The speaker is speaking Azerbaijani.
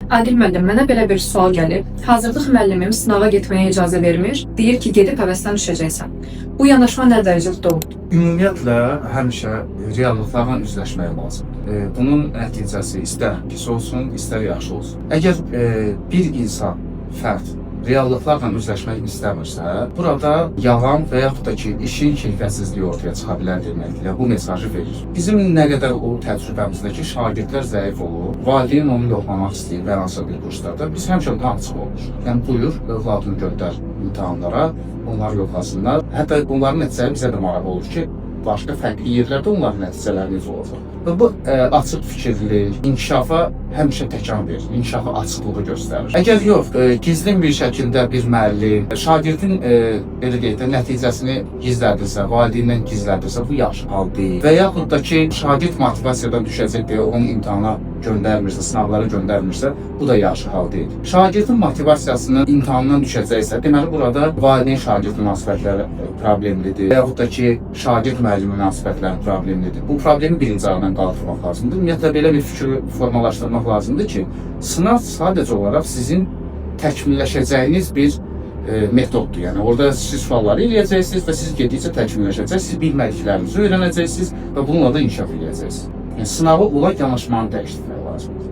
Adil müəllim, mənə belə bir sual gəlib. Hazırlıq müəllimim sınava getməyə icazə vermir. Deyir ki, gedib həvəsdən düşəcəksən. Bu yanaşma nə dərəcədə doğrudur? Ümumiyyətlə həmişə reallıqlarla üzləşmək lazımdır. Bunun nəticəsi istər pis olsun, istər yaxşı olsun. Əgər bir insan, fərd reallıqlarla üzləşmək istəmirsə, burada yalan və yaxud da ki, işin keyfiyyətsizliyi ortaya çıxa bilər deməklə bu mesajı verir. Bizim nə qədər o təcrübəmizdə ki, şagirdlər zəif olur, valideyn onu yoxlamaq istəyir və hansısa bir kurslarda, biz həmişə açıq olur. Yəni buyur, övladını göndər imtahanlara, onlar yoxlasınlar. Hətta bunların nəticələri bizə də maraqlı olur ki, başqa fərqli yerlərdə onların nəticələri necə olacaq. Və bu açıq fikirlilik, inkişafa həmişə təkan verir, inkişafa açıqlığı göstərir. Əgər yox, gizlin bir şəkildə bir müəllim şagirdin belə deyək də nəticəsini gizlədirsə, valideyndən gizlədirsə, bu yaxşı hal deyil. Və yaxud da ki, şagird motivasiyadan düşəcək deyə onu imtahana göndərmirsə, sınavlara göndərmirsə, bu da yaxşı hal deyil. Şagirdin motivasiyasının imtahandan düşəcəksə, deməli burada valideyn şagird münasibətləri problemlidir. Və yaxud da ki, şagird müəllim münasibətləri problemlidir. Bu problemi birinci aradan qaldırmaq lazımdır. Ümumiyyətlə belə bir fikri formalaşdırmaq lazımdır ki, sınav sadəcə olaraq sizin təkmilləşəcəyiniz bir metoddur. Yəni orada siz sualları eləyəcəksiniz və siz getdikcə təkmilləşəcəksiniz, siz bilmədiklərinizi öyrənəcəksiniz və bununla da inkişaf edəcəksiniz. Yəni sınavı olaraq yanaşmanı dəyişdirmək lazımdır.